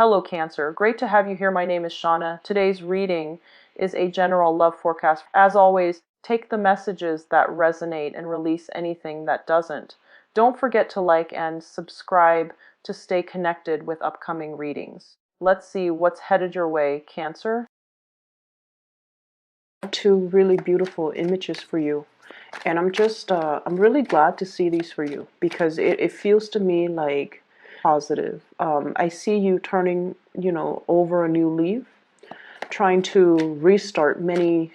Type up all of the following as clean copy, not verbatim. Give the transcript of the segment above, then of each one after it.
Hello Cancer, great to have you here. My name is Shauna. Today's reading is a general love forecast. As always, take the messages that resonate and release anything that doesn't. Don't forget to like and subscribe to stay connected with upcoming readings. Let's see what's headed your way, Cancer. Two really beautiful images for you, and I'm really glad to see these for you because it feels to me like positive. I see you turning, over a new leaf, trying to restart many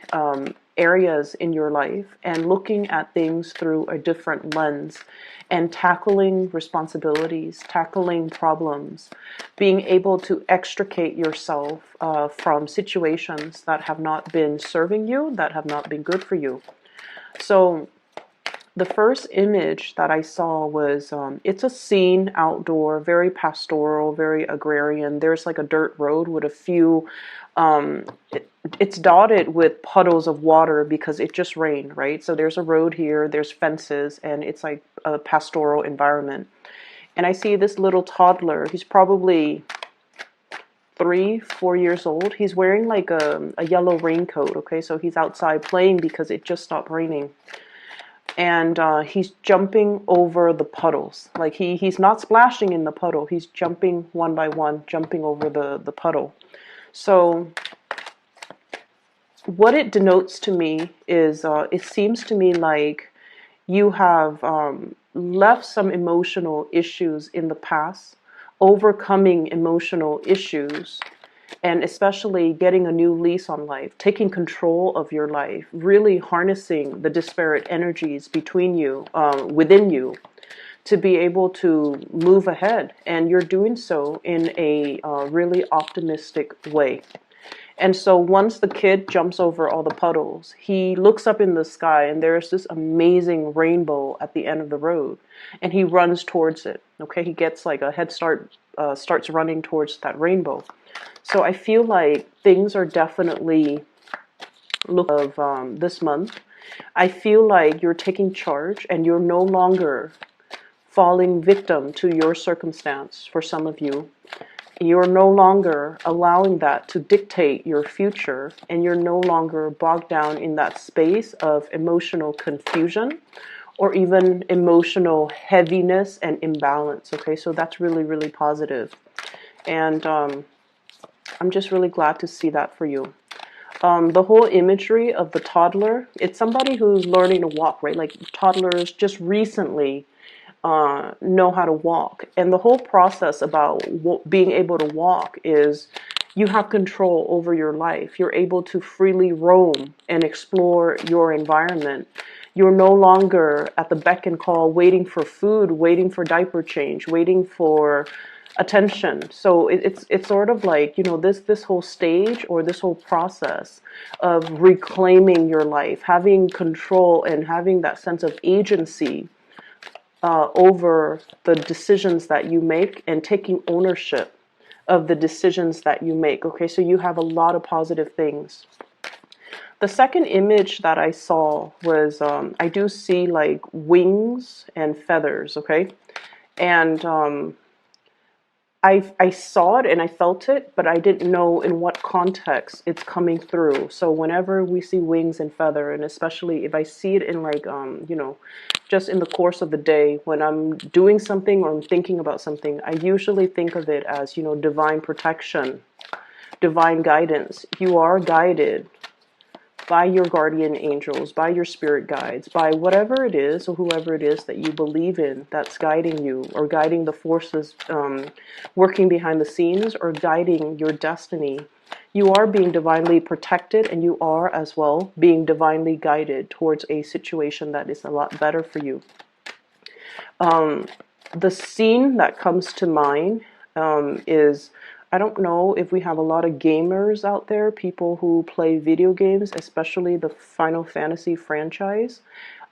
areas in your life and looking at things through a different lens and tackling responsibilities, tackling problems, being able to extricate yourself from situations that have not been serving you, that have not been good for you. So the first image that I saw was, it's a scene outdoor, very pastoral, very agrarian. There's like a dirt road with a few, it's dotted with puddles of water because it just rained, right? So there's a road here, there's fences, and it's like a pastoral environment. And I see this little toddler, he's probably 3, 4 years old. He's wearing like a yellow raincoat, okay? So he's outside playing because it just stopped raining. And he's jumping over the puddles. Like he's not splashing in the puddle. He's jumping one by one, jumping over the puddle. So what it denotes to me is, it seems to me like you have left some emotional issues in the past, overcoming emotional issues, and especially getting a new lease on life, taking control of your life, really harnessing the disparate energies between you, within you, to be able to move ahead. And you're doing so in a really optimistic way. And so once the kid jumps over all the puddles, he looks up in the sky and there's this amazing rainbow at the end of the road. And he runs towards it. Okay, he gets like a head start, starts running towards that rainbow. So I feel like things are definitely this month. I feel like you're taking charge and you're no longer falling victim to your circumstance. For some of you, you're no longer allowing that to dictate your future, and you're no longer bogged down in that space of emotional confusion or even emotional heaviness and imbalance. Okay, so that's really, really positive. And I'm just really glad to see that for you. The whole imagery of the toddler, it's somebody who's learning to walk, right? Like toddlers just recently know how to walk. And the whole process about being able to walk is you have control over your life. You're able to freely roam and explore your environment. You're no longer at the beck and call, waiting for food, waiting for diaper change, waiting for attention. So it's sort of like, this whole stage or this whole process of reclaiming your life, having control and having that sense of agency over the decisions that you make and taking ownership of the decisions that you make. Okay, so you have a lot of positive things. The second image that I saw was, I do see like wings and feathers, okay? And I saw it and I felt it, but I didn't know in what context it's coming through. So whenever we see wings and feather, and especially if I see it in like, just in the course of the day, when I'm doing something or I'm thinking about something, I usually think of it as, divine protection, divine guidance. You are guided by your guardian angels, by your spirit guides, by whatever it is or whoever it is that you believe in that's guiding you, or guiding the forces working behind the scenes, or guiding your destiny. You are being divinely protected, and you are as well being divinely guided towards a situation that is a lot better for you. The scene that comes to mind is, I don't know if we have a lot of gamers out there, people who play video games, especially the Final Fantasy franchise.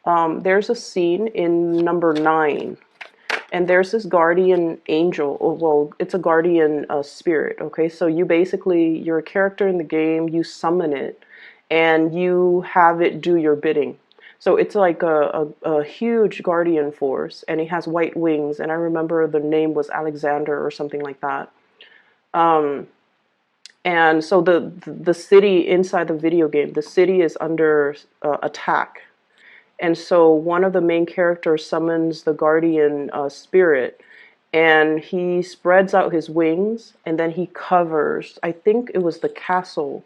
There's a scene in number 9, and there's this guardian angel, or well, it's a guardian spirit, okay? So you're a character in the game, you summon it, and you have it do your bidding. So it's like a huge guardian force, and it has white wings, and I remember the name was Alexander or something like that. And so the city inside the video game, the city is under attack. And so one of the main characters summons the guardian spirit, and he spreads out his wings, and then he covers, I think it was the castle,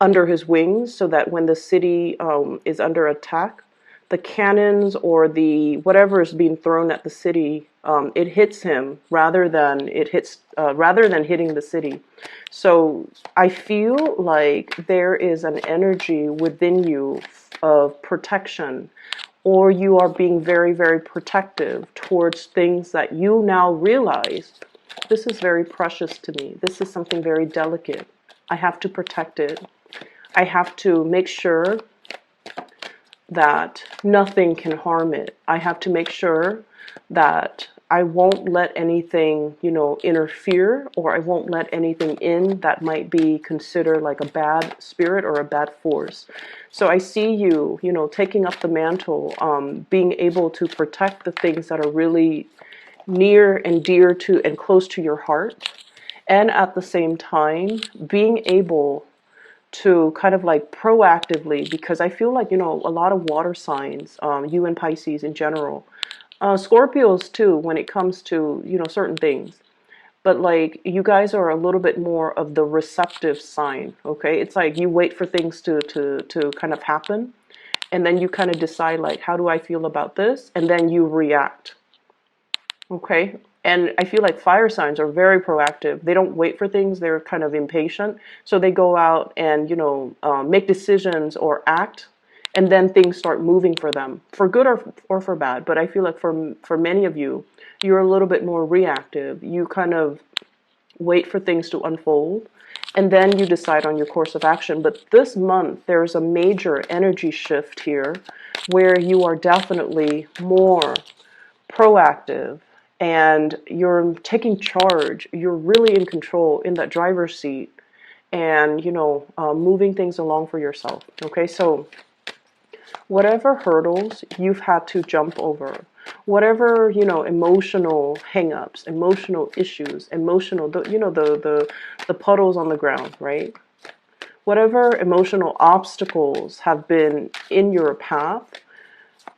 under his wings, so that when the city is under attack, the cannons or the whatever is being thrown at the city, it hits him rather than hitting the city. So I feel like there is an energy within you of protection, or you are being very, very protective towards things that you now realize, this is very precious to me. This is something very delicate. I have to protect it. I have to make sure that nothing can harm it. I have to make sure that I won't let anything, interfere, or I won't let anything in that might be considered like a bad spirit or a bad force. So I see you, taking up the mantle, being able to protect the things that are really near and dear to and close to your heart, and at the same time being able to kind of like proactively, because I feel like, a lot of water signs, you and Pisces in general, Scorpios too, when it comes to, certain things. But like you guys are a little bit more of the receptive sign, okay? It's like you wait for things to kind of happen, and then you kind of decide like, how do I feel about this? And then you react, okay? And I feel like fire signs are very proactive. They don't wait for things. They're kind of impatient. So they go out and, make decisions or act, and then things start moving for them, for good or for bad. But I feel like for many of you, you're a little bit more reactive. You kind of wait for things to unfold, and then you decide on your course of action. But this month, there's a major energy shift here where you are definitely more proactive, and you're taking charge. You're really in control, in that driver's seat, and moving things along for yourself. Okay, so whatever hurdles you've had to jump over, whatever emotional hang-ups, emotional issues, emotional the puddles on the ground, right? Whatever emotional obstacles have been in your path,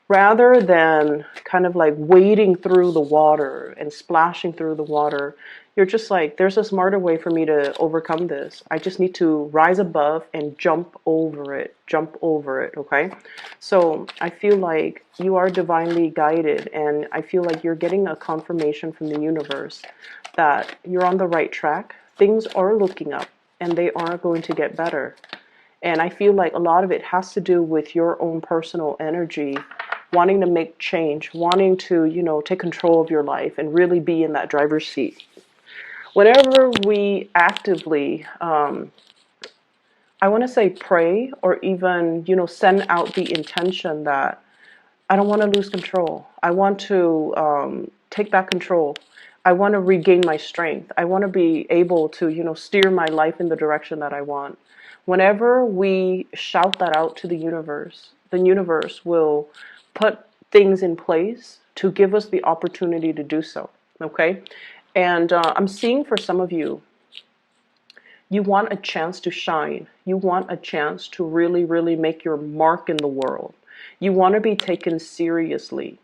rather than kind of like wading through the water and splashing through the water, you're just like, there's a smarter way for me to overcome this. I just need to rise above and jump over it, okay? So I feel like you are divinely guided, and I feel like you're getting a confirmation from the universe that you're on the right track. Things are looking up, and they are going to get better. And I feel like a lot of it has to do with your own personal energy, wanting to make change, wanting to, take control of your life and really be in that driver's seat. Whenever we actively, I want to say pray, or even, send out the intention that I don't want to lose control. I want to take back control. I want to regain my strength. I want to be able to, steer my life in the direction that I want. Whenever we shout that out to the universe will put things in place to give us the opportunity to do so, okay? And I'm seeing for some of you, you want a chance to shine. You want a chance to really, really make your mark in the world. You want to be taken seriously.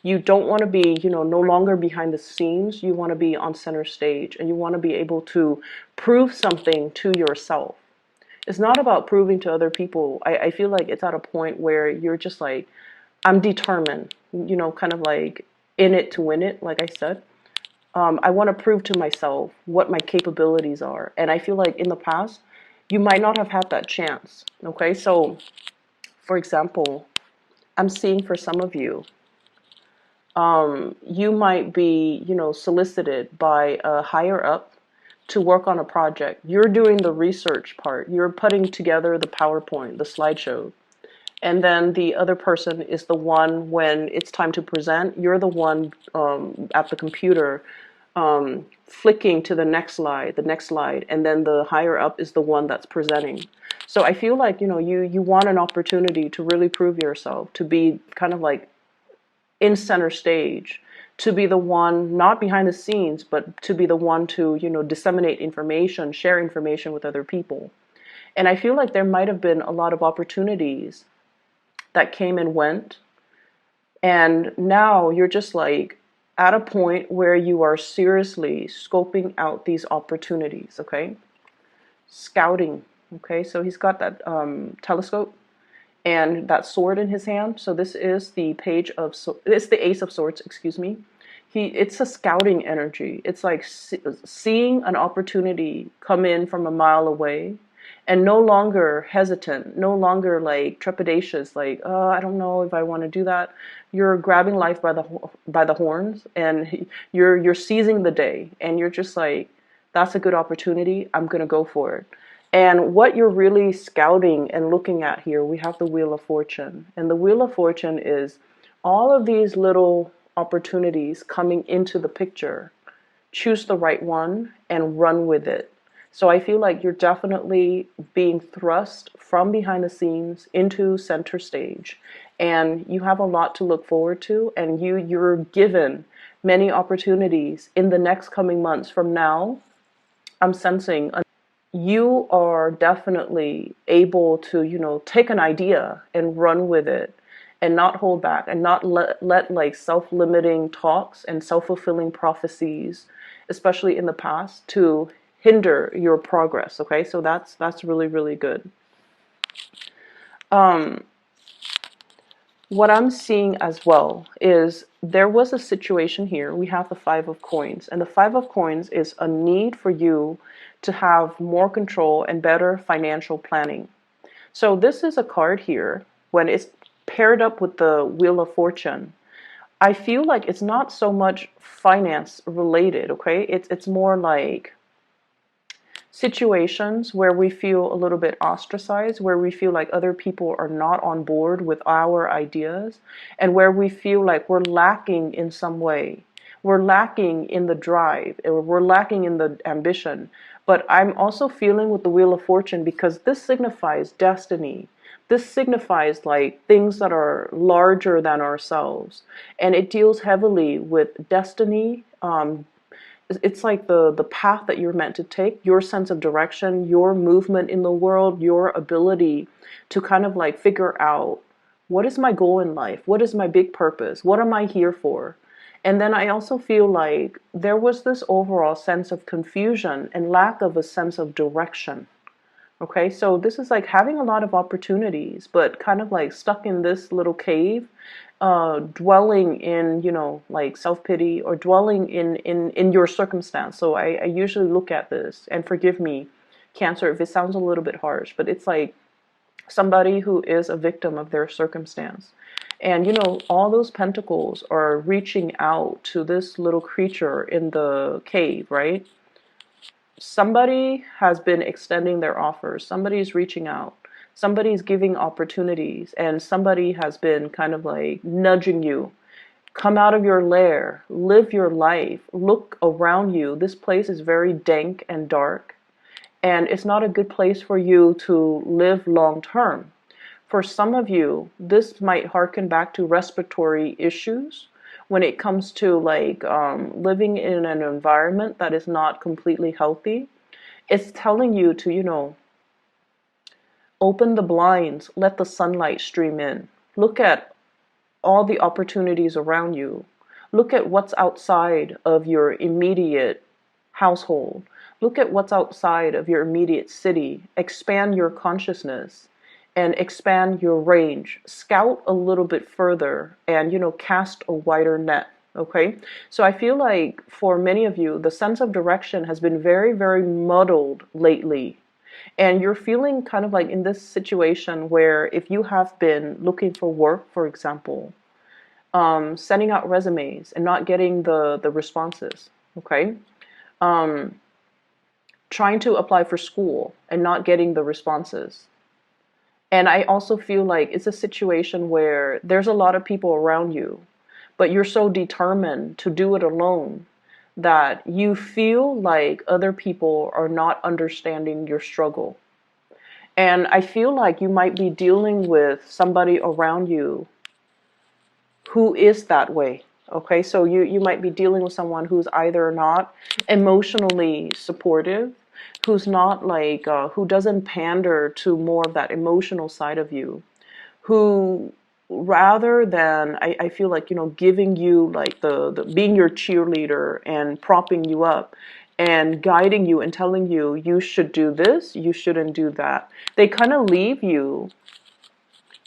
You don't want to be, no longer behind the scenes. You want to be on center stage, and you want to be able to prove something to yourself. It's not about proving to other people. I feel like it's at a point where you're just like, I'm determined, kind of like in it to win it, like I said. I want to prove to myself what my capabilities are. And I feel like in the past, you might not have had that chance. Okay, so for example, I'm seeing for some of you, you might be, solicited by a higher up to work on a project. You're doing the research part. You're putting together the PowerPoint, the slideshow. And then the other person is the one, when it's time to present, you're the one at the computer flicking to the next slide, and then the higher up is the one that's presenting. So I feel like, you want an opportunity to really prove yourself, to be kind of like in center stage, to be the one, not behind the scenes, but to be the one to, you know, disseminate information, share information with other people. And I feel like there might have been a lot of opportunities that came and went. And now you're just like at a point where you are seriously scoping out these opportunities, okay? Scouting, okay? So he's got that telescope and that sword in his hand. So this is the page of, it's the Ace of Swords, excuse me. It's a scouting energy. It's like seeing an opportunity come in from a mile away, and no longer hesitant, no longer like trepidatious, like, oh, I don't know if I want to do that. You're grabbing life by the horns, and you're seizing the day, and you're just like, that's a good opportunity. I'm gonna go for it. And what you're really scouting and looking at here, we have the Wheel of Fortune, and the Wheel of Fortune is all of these little opportunities coming into the picture. Choose the right one and run with it. So I feel like you're definitely being thrust from behind the scenes into center stage, and you have a lot to look forward to, and you're given many opportunities in the next coming months. From now, I'm sensing you are definitely able to, you know, take an idea and run with it, and not hold back, and not let like self-limiting talks and self-fulfilling prophecies, especially in the past, to hinder your progress. Okay, so that's really, really good. What I'm seeing as well is there was a situation here. We have the Five of Coins, and the Five of Coins is a need for you to have more control and better financial planning. So this is a card here. When it's paired up with the Wheel of Fortune, I feel like it's not so much finance related, okay? It's more like situations where we feel a little bit ostracized, where we feel like other people are not on board with our ideas, and where we feel like we're lacking in some way. We're lacking in the drive, or we're lacking in the ambition. But I'm also feeling with the Wheel of Fortune, because this signifies destiny. This signifies like things that are larger than ourselves. And it deals heavily with destiny. It's like the path that you're meant to take, your sense of direction, your movement in the world, your ability to kind of like figure out, what is my goal in life? What is my big purpose? What am I here for? And then I also feel like there was this overall sense of confusion and lack of a sense of direction. Okay, so this is like having a lot of opportunities, but kind of like stuck in this little cave, dwelling in, you know, like self-pity, or dwelling in your circumstance. So I usually look at this, and forgive me, Cancer, if it sounds a little bit harsh, but it's like somebody who is a victim of their circumstance. And, you know, all those pentacles are reaching out to this little creature in the cave, right? Somebody has been extending their offers. Somebody's reaching out. Somebody's giving opportunities. And somebody has been kind of like nudging you. Come out of your lair. Live your life. Look around you. This place is very dank and dark. And it's not a good place for you to live long term. For some of you, this might harken back to respiratory issues, when it comes to like living in an environment that is not completely healthy. It's telling you to, you know, open the blinds, let the sunlight stream in. Look at all the opportunities around you. Look at what's outside of your immediate household. Look at what's outside of your immediate city. Expand your consciousness and expand your range. Scout a little bit further and, you know, cast a wider net. Okay, so I feel like for many of you, the sense of direction has been very, very muddled lately. And you're feeling kind of like in this situation where if you have been looking for work, for example, sending out resumes and not getting the responses, okay? Trying to apply for school and not getting the responses. And I also feel like it's a situation where there's a lot of people around you, but you're so determined to do it alone that you feel like other people are not understanding your struggle. And I feel like you might be dealing with somebody around you who is that way. Okay, so you might be dealing with someone who's either not emotionally supportive, who's not like, who doesn't pander to more of that emotional side of you, who rather than, I feel like, giving you like the being your cheerleader and propping you up and guiding you and telling you, you should do this, you shouldn't do that. They kind of leave you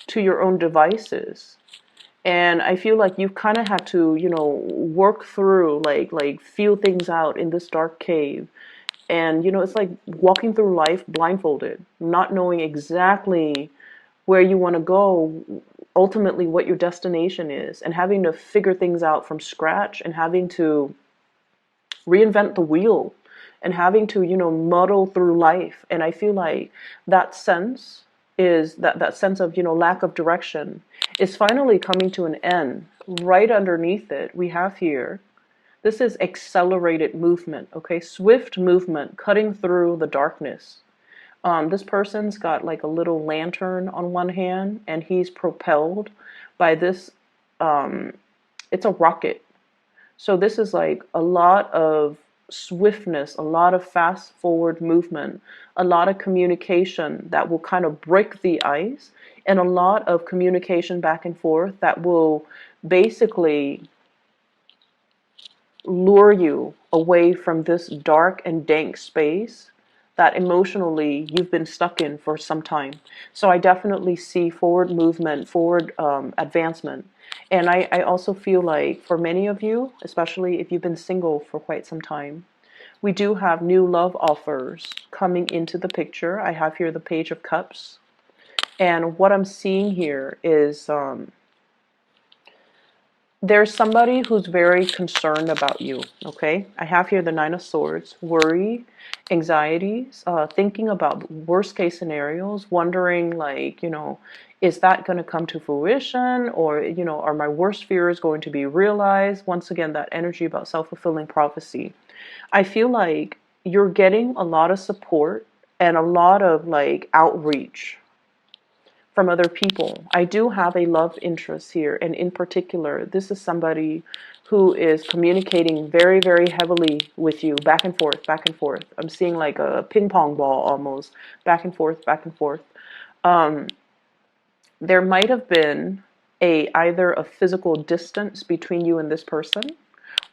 to your own devices. And I feel like you've kind of had to, work through, like feel things out in this dark cave. And, it's like walking through life blindfolded, not knowing exactly where you want to go, ultimately what your destination is, and having to figure things out from scratch and having to reinvent the wheel and having to, muddle through life. And I feel like that sense is that sense of, lack of direction is finally coming to an end. Right underneath it, we have here, this is accelerated movement, okay? Swift movement, cutting through the darkness. This person's got like a little lantern on one hand, and he's propelled by this, it's a rocket. So this is like a lot of swiftness, a lot of fast forward movement, a lot of communication that will kind of break the ice, and a lot of communication back and forth that will basically lure you away from this dark and dank space that emotionally you've been stuck in for some time. So I definitely see forward movement, forward advancement. And I also feel like for many of you, especially if you've been single for quite some time, we do have new love offers coming into the picture. I have here the Page of Cups. And what I'm seeing here is there's somebody who's very concerned about you, okay? I have here the Nine of Swords, worry, anxieties, thinking about worst case scenarios, wondering like, is that going to come to fruition, or, are my worst fears going to be realized? Once again, that energy about self-fulfilling prophecy. I feel like you're getting a lot of support and a lot of like outreach from other people. I do have a love interest here, and in particular, this is somebody who is communicating very, very heavily with you, back and forth, back and forth. I'm seeing like a ping pong ball almost, back and forth, back and forth. There might have been either a physical distance between you and this person,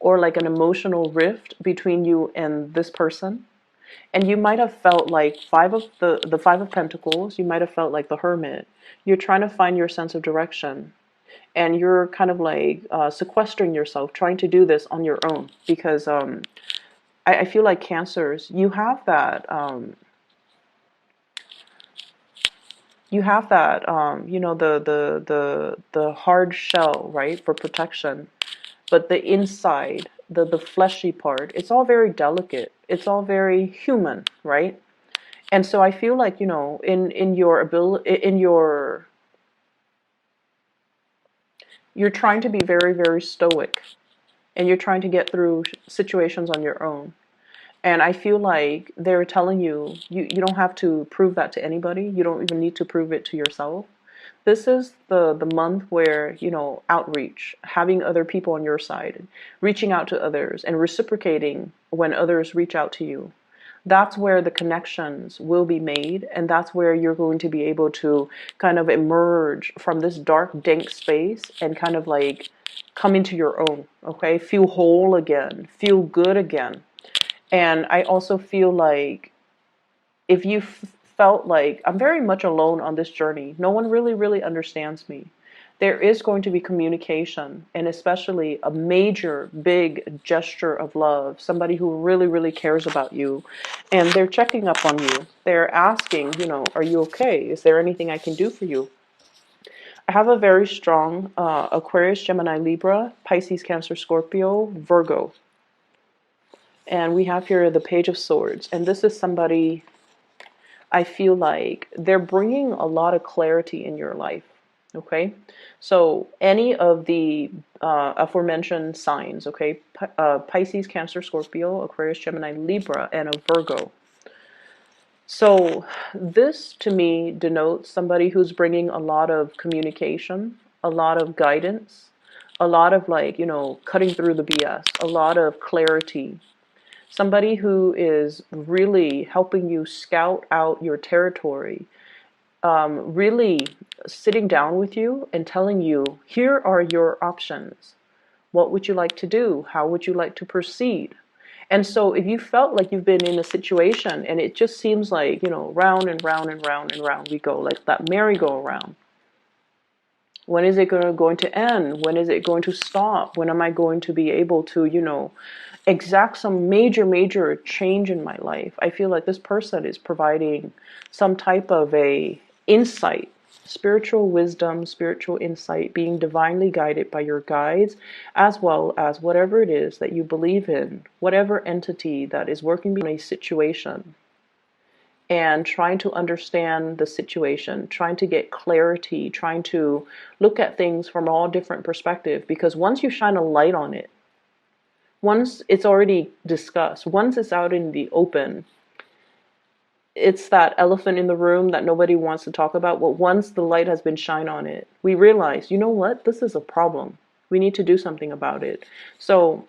or like an emotional rift between you and this person. And you might have felt like the Five of Pentacles, you might have felt like the Hermit. You're trying to find your sense of direction. And you're kind of like sequestering yourself, trying to do this on your own. Because I feel like Cancers, you have that, the hard shell, right, for protection. But the inside, the fleshy part, it's all very delicate. It's all very human, right? And so I feel like, in your ability, you're trying to be very, very stoic, and you're trying to get through situations on your own. And I feel like they're telling you, you don't have to prove that to anybody. You don't even need to prove it to yourself. This is the month where, outreach, having other people on your side, reaching out to others and reciprocating when others reach out to you. That's where the connections will be made, and that's where you're going to be able to kind of emerge from this dark, dank space and kind of like come into your own, okay? Feel whole again, feel good again. And I also feel like if you felt like I'm very much alone on this journey, no one really, really understands me, there is going to be communication, and especially a major, big gesture of love, somebody who really, really cares about you, and they're checking up on you. They're asking, are you okay? Is there anything I can do for you? I have a very strong Aquarius, Gemini, Libra, Pisces, Cancer, Scorpio, Virgo. And we have here the Page of Swords. And this is somebody, I feel like they're bringing a lot of clarity in your life. Okay, so any of the aforementioned signs, okay, Pisces, Cancer, Scorpio, Aquarius, Gemini, Libra, and a Virgo. So this to me denotes somebody who's bringing a lot of communication, a lot of guidance, a lot of like, cutting through the BS, a lot of clarity. Somebody who is really helping you scout out your territory, really sitting down with you and telling you, here are your options. What would you like to do? How would you like to proceed? And so if you felt like you've been in a situation and it just seems like, round and round and round and round we go, like that merry-go-round. When is it going to end? When is it going to stop? When am I going to be able to, exact some major, major change in my life? I feel like this person is providing some type of a insight, spiritual wisdom, spiritual insight, being divinely guided by your guides, as well as whatever it is that you believe in, whatever entity that is working behind a situation, and trying to understand the situation, trying to get clarity, trying to look at things from all different perspectives. Because once you shine a light on it, once it's already discussed, once it's out in the open, it's that elephant in the room that nobody wants to talk about. But once the light has been shined on it, we realize, you know what, this is a problem. We need to do something about it. So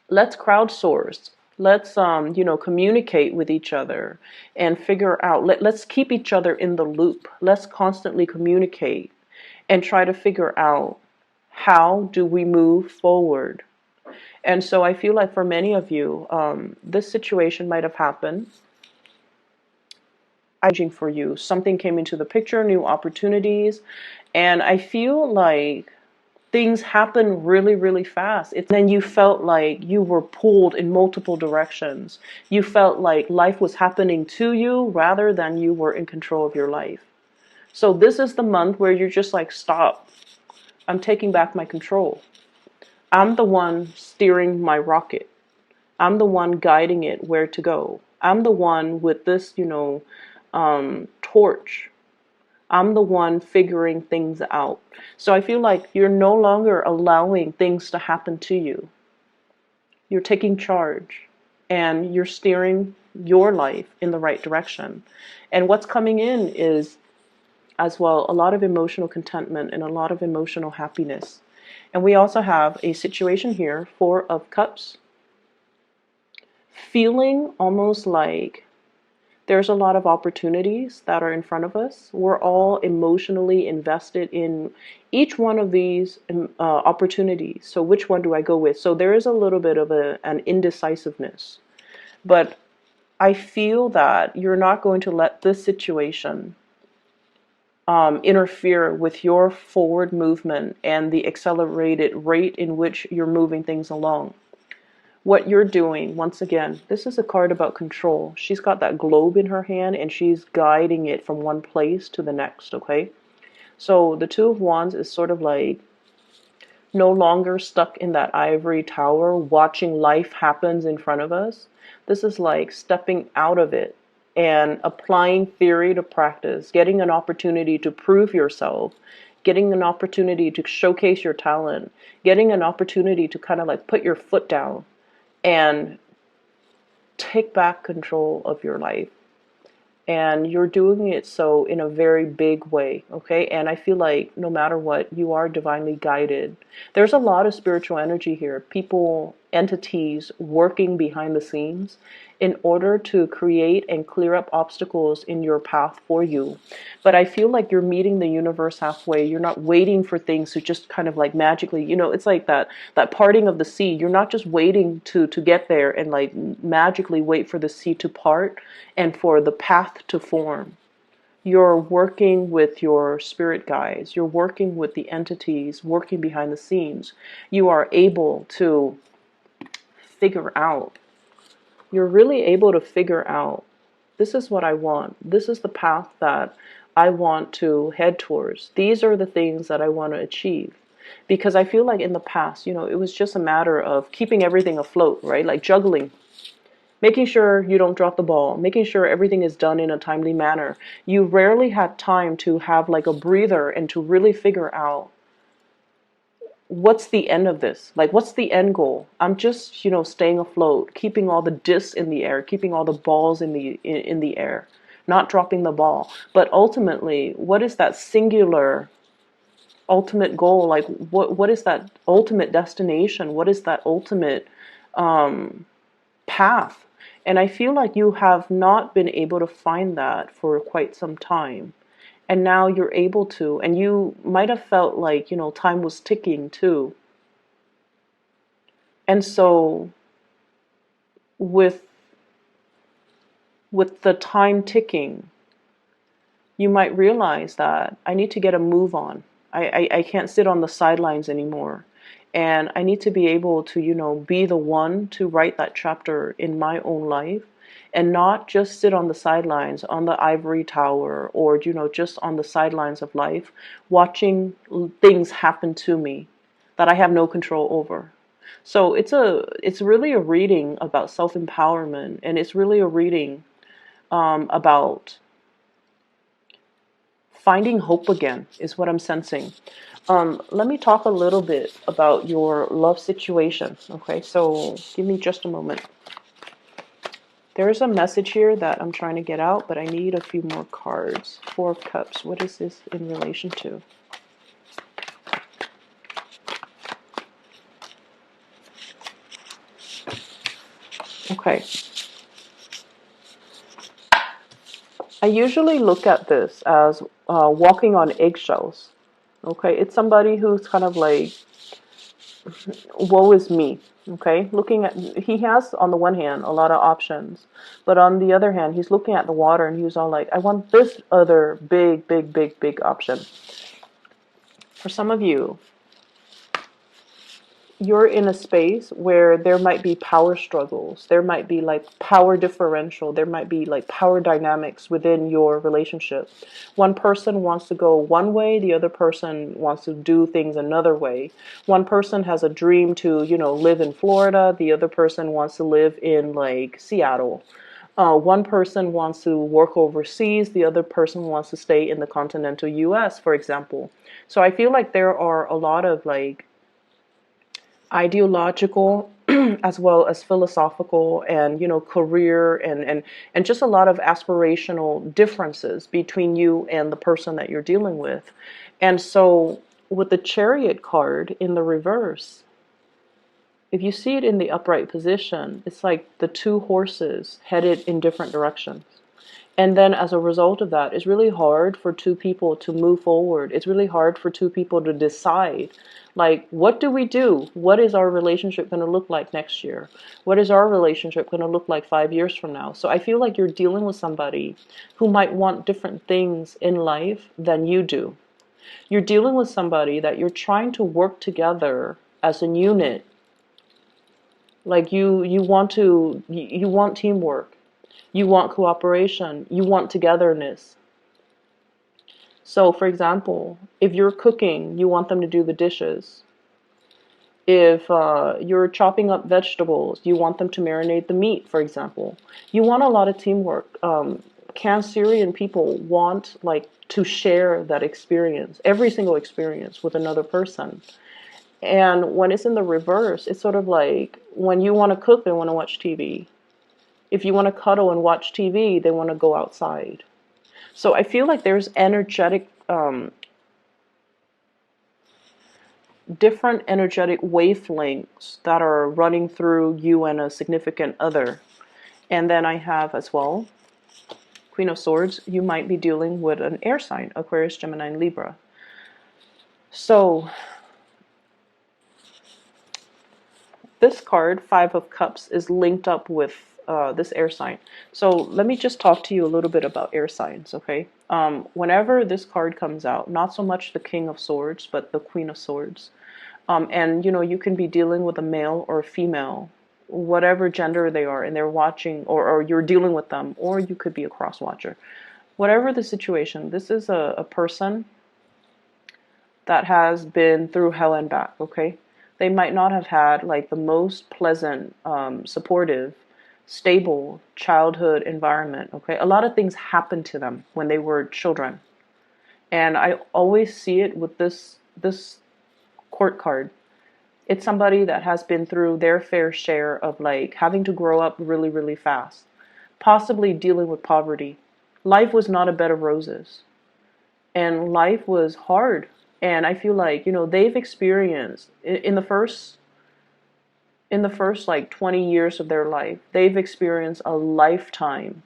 let's crowdsource. Let's communicate with each other and figure out. Let's keep each other in the loop. Let's constantly communicate and try to figure out, how do we move forward. And so I feel like for many of you, this situation might have happened. For you, something came into the picture, new opportunities, and I feel like things happen really, really fast. Then you felt like you were pulled in multiple directions. You felt like life was happening to you rather than you were in control of your life. So this is the month where you're just like, stop. I'm taking back my control. I'm the one steering my rocket. I'm the one guiding it where to go. I'm the one with this, torch. I'm the one figuring things out. So I feel like you're no longer allowing things to happen to you. You're taking charge and you're steering your life in the right direction. And what's coming in is, as well, a lot of emotional contentment and a lot of emotional happiness. And we also have a situation here, 4 of Cups, feeling almost like there's a lot of opportunities that are in front of us. We're all emotionally invested in each one of these opportunities. So which one do I go with? So there is a little bit of an indecisiveness. But I feel that you're not going to let this situation interfere with your forward movement and the accelerated rate in which you're moving things along. What you're doing, once again, this is a card about control. She's got that globe in her hand and she's guiding it from one place to the next, okay? So the 2 of Wands is sort of like no longer stuck in that ivory tower watching life happens in front of us. This is like stepping out of it and applying theory to practice, getting an opportunity to prove yourself, getting an opportunity to showcase your talent, getting an opportunity to kind of like put your foot down and take back control of your life. And you're doing it so in a very big way, okay? And I feel like no matter what, you are divinely guided. There's a lot of spiritual energy here. People, entities working behind the scenes in order to create and clear up obstacles in your path for you. But I feel like you're meeting the universe halfway. You're not waiting for things to just kind of like magically, it's like that parting of the sea. You're not just waiting to get there and like magically wait for the sea to part and for the path to form. You're working with your spirit guides. You're working with the entities working behind the scenes. You are able to figure out. You're really able to figure out, this is what I want. This is the path that I want to head towards. These are the things that I want to achieve. Because I feel like in the past, it was just a matter of keeping everything afloat, right? Like juggling. Making sure you don't drop the ball, making sure everything is done in a timely manner. You rarely had time to have like a breather and to really figure out, what's the end of this? Like, what's the end goal? I'm just, staying afloat, keeping all the discs in the air, keeping all the balls in the air, not dropping the ball. But ultimately, what is that singular ultimate goal? Like, what is that ultimate destination? What is that ultimate path? And I feel like you have not been able to find that for quite some time. And now you're able to, and you might have felt like, time was ticking too. And so with the time ticking, you might realize that I need to get a move on. I can't sit on the sidelines anymore. And I need to be able to, be the one to write that chapter in my own life and not just sit on the sidelines, on the ivory tower, or, just on the sidelines of life, watching things happen to me that I have no control over. So it's really a reading about self-empowerment, and it's really a reading about finding hope again, is what I'm sensing. Let me talk a little bit about your love situation. Okay, so give me just a moment. There's a message here that I'm trying to get out, but I need a few more cards. Four of Cups. What is this in relation to? Okay. I usually look at this as walking on eggshells. Okay, it's somebody who's kind of like, woe is me. Okay, looking at, he has on the one hand a lot of options, but on the other hand, he's looking at the water and he's all like, I want this other big, big, big, big option. For some of you, you're in a space where there might be power struggles. There might be like power differential. There might be like power dynamics within your relationship. One person wants to go one way. The other person wants to do things another way. One person has a dream to, live in Florida. The other person wants to live in like Seattle. One person wants to work overseas. The other person wants to stay in the continental US, for example. So I feel like there are a lot of like ideological as well as philosophical and career and just a lot of aspirational differences between you and the person that you're dealing with. And so with the Chariot card in the reverse, if you see it in the upright position, it's like the two horses headed in different directions. And then as a result of that, it's really hard for two people to move forward. It's really hard for two people to decide, like, what do we do? What is our relationship going to look like next year? What is our relationship going to look like 5 years from now? So I feel like you're dealing with somebody who might want different things in life than you do. You're dealing with somebody that you're trying to work together as a unit. Like you want teamwork. You want cooperation. You want togetherness. So, for example, if you're cooking, you want them to do the dishes. If you're chopping up vegetables, you want them to marinate the meat, for example. You want a lot of teamwork. Cancerian people want like to share that experience, every single experience with another person. And when it's in the reverse, it's sort of like when you want to cook, they want to watch TV. If you want to cuddle and watch TV, they want to go outside. So I feel like there's different energetic wavelengths that are running through you and a significant other. And then I have as well, Queen of Swords, you might be dealing with an air sign, Aquarius, Gemini, and Libra. So this card, Five of Cups, is linked up with this air sign. So let me just talk to you a little bit about air signs, okay? Whenever this card comes out, not so much the King of Swords, but the Queen of Swords. And, you can be dealing with a male or a female, whatever gender they are, and they're watching, or you're dealing with them, or you could be a cross-watcher. Whatever the situation, this is a person that has been through hell and back, okay? They might not have had like the most pleasant, supportive, stable childhood environment, okay? A lot of things happened to them when they were children. And I always see it with this court card. It's somebody that has been through their fair share of like having to grow up really, really fast, possibly dealing with poverty. Life was not a bed of roses. And life was hard. And I feel like, they've experienced in the first like 20 years of their life, they've experienced a lifetime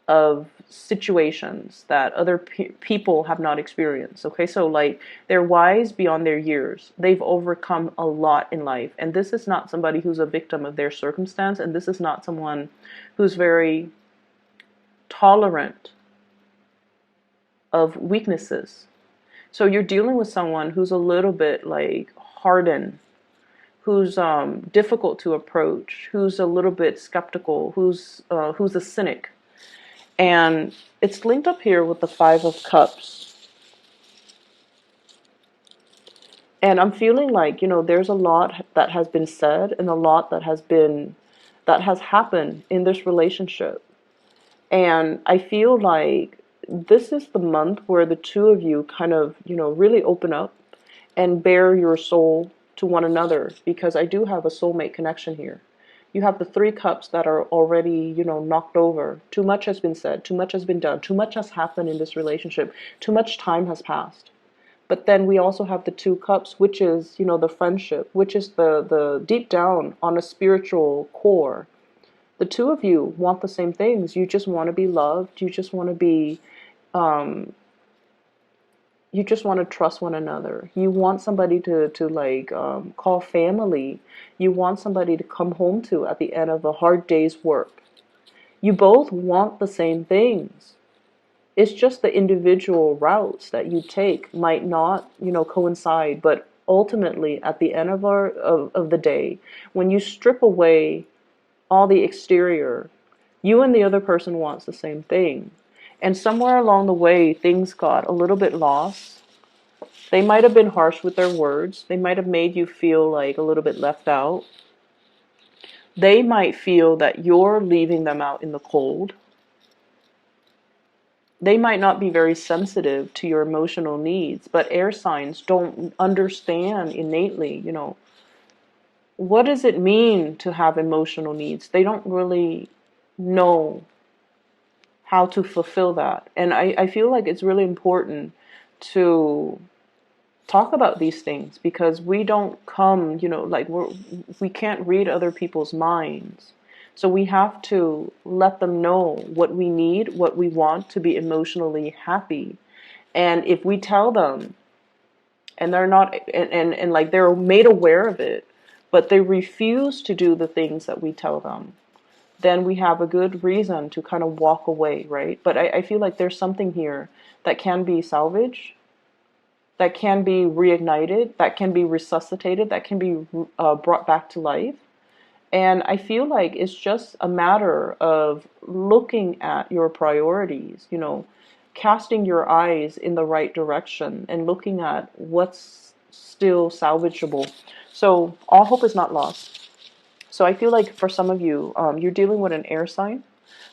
of situations that other people have not experienced. Okay, so like they're wise beyond their years. They've overcome a lot in life. And this is not somebody who's a victim of their circumstance. And this is not someone who's very tolerant of weaknesses. So you're dealing with someone who's a little bit like hardened, who's difficult to approach, who's a little bit skeptical, who's a cynic. And it's linked up here with the Five of Cups. And I'm feeling like, there's a lot that has been said and a lot that has happened in this relationship. And I feel like this is the month where the two of you kind of, really open up and bare your soul to one another, because I do have a soulmate connection here. You have the Three Cups that are already, knocked over. Too much has been said. Too much has been done. Too much has happened in this relationship. Too much time has passed. But then we also have the Two Cups, which is, the friendship, which is the deep down on a spiritual core. The two of you want the same things. You just want to be loved. You just want to be, you just want to trust one another. You want somebody to call family. You want somebody to come home to at the end of a hard day's work. You both want the same things. It's just the individual routes that you take might not, coincide. But ultimately, at the end of the day, when you strip away all the exterior, you and the other person wants the same thing. And somewhere along the way, things got a little bit lost. They might have been harsh with their words. They might have made you feel like a little bit left out. They might feel that you're leaving them out in the cold. They might not be very sensitive to your emotional needs, but air signs don't understand innately, what does it mean to have emotional needs? They don't really know how to fulfill that. And I feel like it's really important to talk about these things, because we don't come, we can't read other people's minds. So we have to let them know what we need, what we want to be emotionally happy. And if we tell them and they're not, and like they're made aware of it, but they refuse to do the things that we tell them, then we have a good reason to kind of walk away, right? But I feel like there's something here that can be salvaged, that can be reignited, that can be resuscitated, that can be brought back to life. And I feel like it's just a matter of looking at your priorities, casting your eyes in the right direction and looking at what's still salvageable. So all hope is not lost. So I feel like for some of you, you're dealing with an air sign.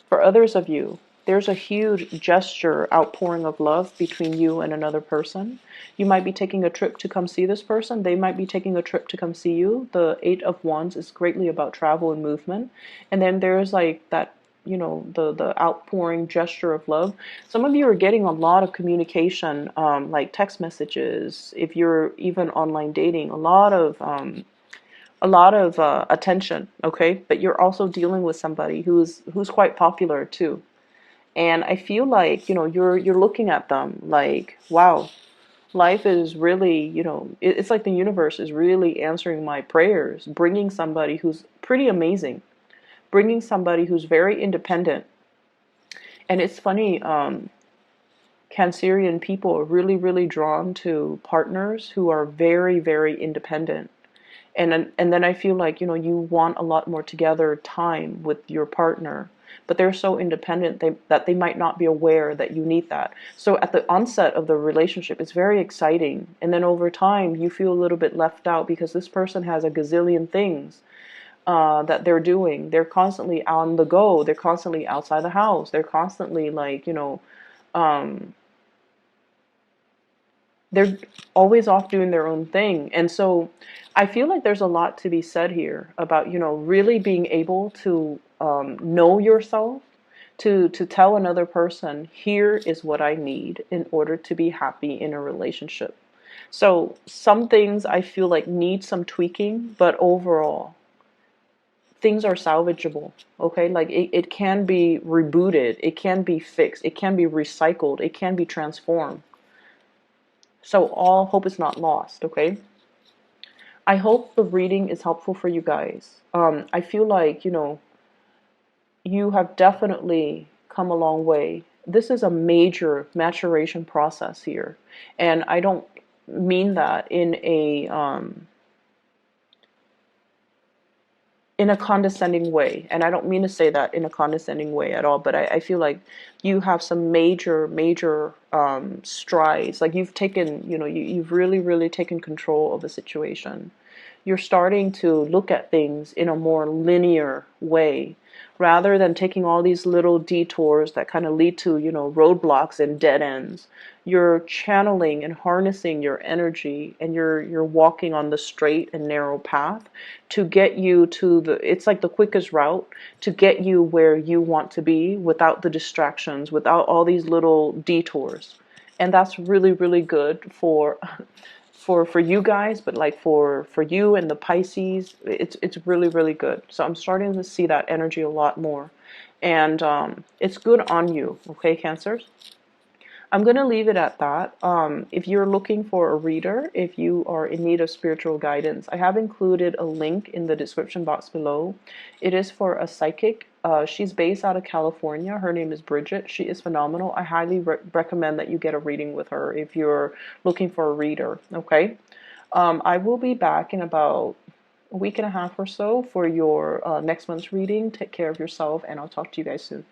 For others of you, there's a huge gesture, outpouring of love between you and another person. You might be taking a trip to come see this person. They might be taking a trip to come see you. The Eight of Wands is greatly about travel and movement. And then there's like that, the outpouring gesture of love. Some of you are getting a lot of communication, like text messages. If you're even online dating, a lot of attention, okay? But you're also dealing with somebody who's quite popular too. And I feel like, you're looking at them like, wow, life is really, it's like the universe is really answering my prayers, bringing somebody who's pretty amazing, bringing somebody who's very independent. And it's funny, Cancerian people are really, really drawn to partners who are very, very independent. And then I feel like, you want a lot more together time with your partner, but they're so independent that they might not be aware that you need that. So at the onset of the relationship, it's very exciting. And then over time, you feel a little bit left out because this person has a gazillion things that they're doing. They're constantly on the go. They're constantly outside the house. They're constantly they're always off doing their own thing. And so I feel like there's a lot to be said here about, really being able to know yourself, to tell another person, here is what I need in order to be happy in a relationship. So some things I feel like need some tweaking, but overall, things are salvageable. Okay, like it can be rebooted, it can be fixed, it can be recycled, it can be transformed. So all hope is not lost. Okay, I hope the reading is helpful for you guys. I feel like, you have definitely come a long way. This is a major maturation process here. And I don't mean that in a condescending way. And I don't mean to say that in a condescending way at all, but I feel like you have some major strides. Like you've taken, you've really, really taken control of the situation. You're starting to look at things in a more linear way rather than taking all these little detours that kind of lead to, roadblocks and dead ends. You're channeling and harnessing your energy, and you're walking on the straight and narrow path to get you to it's like the quickest route to get you where you want to be without the distractions, without all these little detours. And that's really, really good for you guys, but like for you and the Pisces, it's really, really good. So I'm starting to see that energy a lot more, and it's good on you. Okay, Cancers. I'm going to leave it at that. If you're looking for a reader, if you are in need of spiritual guidance, I have included a link in the description box below. It is for a psychic. She's based out of California. Her name is Bridget. She is phenomenal. I highly recommend that you get a reading with her if you're looking for a reader. Okay. I will be back in about a week and a half or so for your next month's reading. Take care of yourself, and I'll talk to you guys soon.